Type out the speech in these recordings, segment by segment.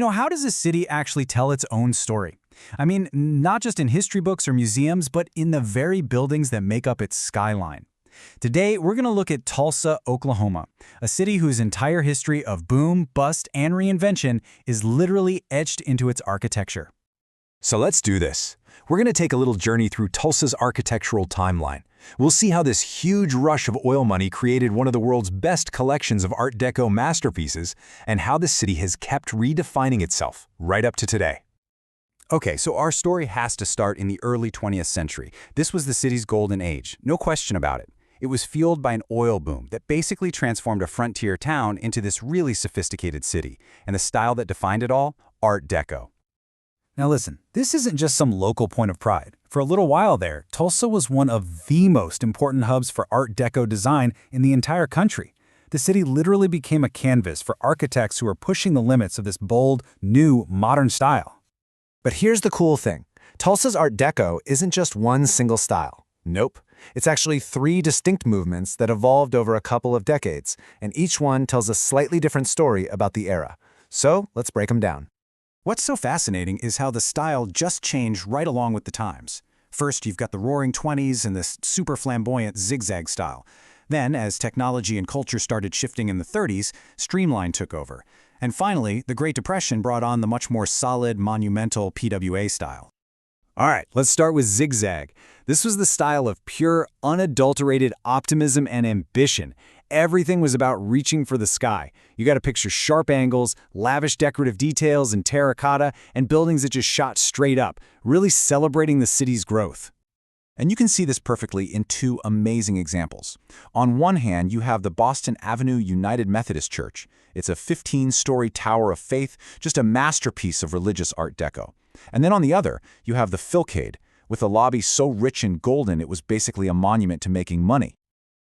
How does a city actually tell its own story? I mean, not just in history books or museums, but in the very buildings that make up its skyline. Today, we're going to look at Tulsa, Oklahoma, a city whose entire history of boom, bust, and reinvention is literally etched into its architecture. So let's do this. We're going to take a little journey through Tulsa's architectural timeline. We'll see how this huge rush of oil money created one of the world's best collections of Art Deco masterpieces, and how the city has kept redefining itself right up to today. Okay, so our story has to start in the early 20th century. This was the city's golden age, no question about it. It was fueled by an oil boom that basically transformed a frontier town into this really sophisticated city. And the style that defined it all? Art Deco. Now listen, this isn't just some local point of pride. For a little while there, Tulsa was one of the most important hubs for Art Deco design in the entire country. The city literally became a canvas for architects who were pushing the limits of this bold, new, modern style. But here's the cool thing. Tulsa's Art Deco isn't just one single style. Nope. It's actually 3 distinct movements that evolved over a couple of decades, and each one tells a slightly different story about the era. So let's break them down. What's so fascinating is how the style just changed right along with the times. First, you've got the Roaring '20s and this super flamboyant Zigzag style. Then, as technology and culture started shifting in the '30s, Streamline took over. And finally, the Great Depression brought on the much more solid, monumental PWA style. All right, let's start with Zigzag. This was the style of pure, unadulterated optimism and ambition. Everything was about reaching for the sky. You got to picture sharp angles, lavish decorative details in terracotta, and buildings that just shot straight up, really celebrating the city's growth. And you can see this perfectly in 2 amazing examples. On one hand, you have the Boston Avenue United Methodist Church. It's a 15-story tower of faith, just a masterpiece of religious Art Deco. And then on the other, you have the Philcade, with a lobby so rich and golden it was basically a monument to making money.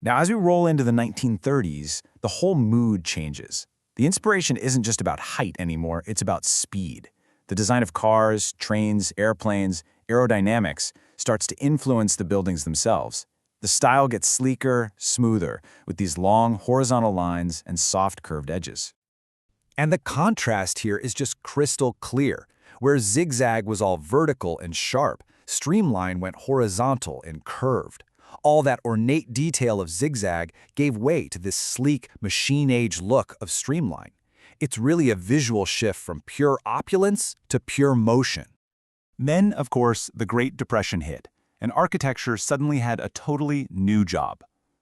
Now, as we roll into the 1930s, the whole mood changes. The inspiration isn't just about height anymore, it's about speed. The design of cars, trains, airplanes, aerodynamics starts to influence the buildings themselves. The style gets sleeker, smoother, with these long horizontal lines and soft curved edges. And the contrast here is just crystal clear. Where Zigzag was all vertical and sharp, Streamline went horizontal and curved. All that ornate detail of Zigzag gave way to this sleek, machine-age look of Streamline. It's really a visual shift from pure opulence to pure motion. Then, of course, the Great Depression hit, and architecture suddenly had a totally new job.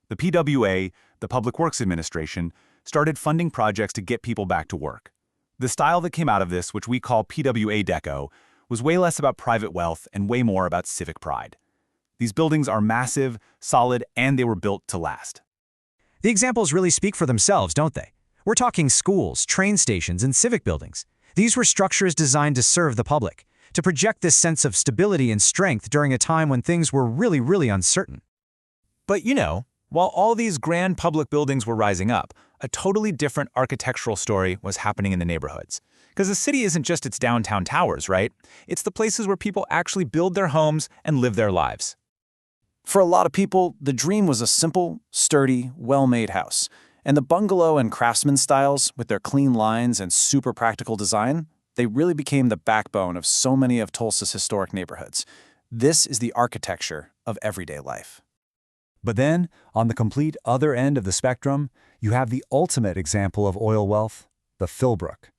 The PWA, the Public Works Administration, started funding projects to get people back to work. The style that came out of this, which we call PWA Deco, was way less about private wealth and way more about civic pride. These buildings are massive, solid, and they were built to last. The examples really speak for themselves, don't they? We're talking schools, train stations, and civic buildings. These were structures designed to serve the public, to project this sense of stability and strength during a time when things were really uncertain. But while all these grand public buildings were rising up, a totally different architectural story was happening in the neighborhoods. Because the city isn't just its downtown towers, right? It's the places where people actually build their homes and live their lives. For a lot of people, the dream was a simple, sturdy, well-made house. And the bungalow and Craftsman styles, with their clean lines and super practical design, they really became the backbone of so many of Tulsa's historic neighborhoods. This is the architecture of everyday life. But then, on the complete other end of the spectrum, you have the ultimate example of oil wealth, the Philbrook.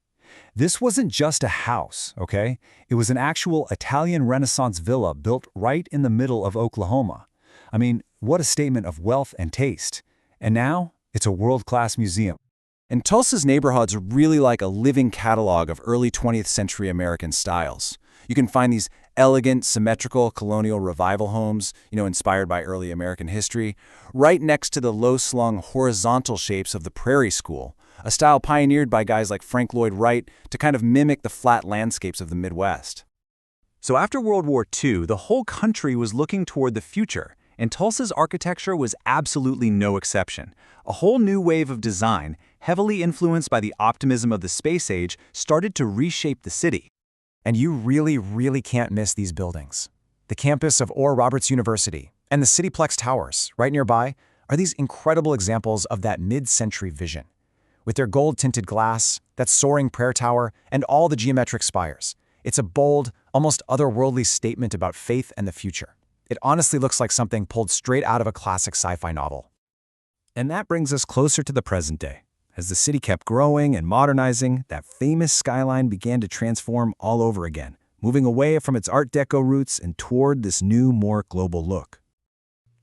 This wasn't just a house, okay? It was an actual Italian Renaissance villa built right in the middle of Oklahoma. I mean, what a statement of wealth and taste. And now, it's a world-class museum. And Tulsa's neighborhoods are really like a living catalog of early 20th century American styles. You can find these elegant, symmetrical colonial revival homes, inspired by early American history, right next to the low-slung horizontal shapes of the Prairie School, a style pioneered by guys like Frank Lloyd Wright to kind of mimic the flat landscapes of the Midwest. So after World War II, the whole country was looking toward the future, and Tulsa's architecture was absolutely no exception. A whole new wave of design, heavily influenced by the optimism of the space age, started to reshape the city. And you really can't miss these buildings. The campus of Oral Roberts University and the Cityplex Towers, right nearby, are these incredible examples of that mid-century vision. with their gold-tinted glass, that soaring prayer tower, and all the geometric spires. It's a bold, almost otherworldly statement about faith and the future. It honestly looks like something pulled straight out of a classic sci-fi novel. And that brings us closer to the present day. As the city kept growing and modernizing, that famous skyline began to transform all over again, moving away from its Art Deco roots and toward this new, more global look.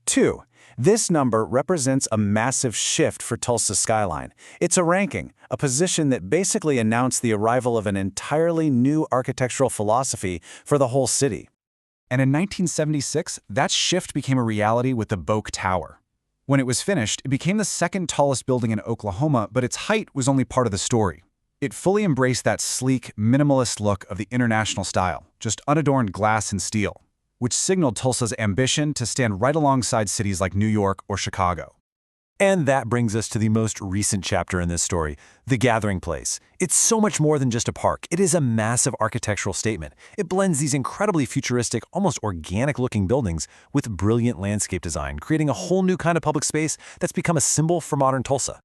2. This number represents a massive shift for Tulsa's skyline. It's a ranking, a position that basically announced the arrival of an entirely new architectural philosophy for the whole city. And in 1976, that shift became a reality with the Boak Tower. When it was finished, it became the second tallest building in Oklahoma, but its height was only part of the story. It fully embraced that sleek, minimalist look of the international style, just unadorned glass and steel, which signaled Tulsa's ambition to stand right alongside cities like New York or Chicago. And that brings us to the most recent chapter in this story, the Gathering Place. It's so much more than just a park. It is a massive architectural statement. It blends these incredibly futuristic, almost organic-looking buildings with brilliant landscape design, creating a whole new kind of public space that's become a symbol for modern Tulsa.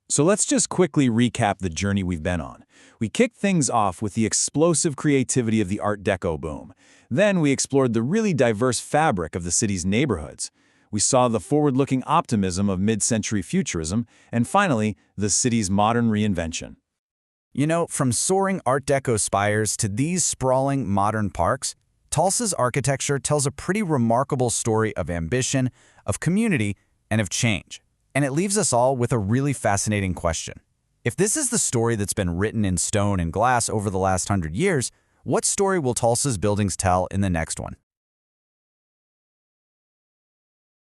So let's just quickly recap the journey we've been on. We kicked things off with the explosive creativity of the Art Deco boom. Then we explored the really diverse fabric of the city's neighborhoods. We saw the forward-looking optimism of mid-century futurism, and finally, the city's modern reinvention. You know, from soaring Art Deco spires to these sprawling modern parks, Tulsa's architecture tells a pretty remarkable story of ambition, of community, and of change. And it leaves us all with a really fascinating question. If this is the story that's been written in stone and glass over the last 100 years, what story will Tulsa's buildings tell in the next one?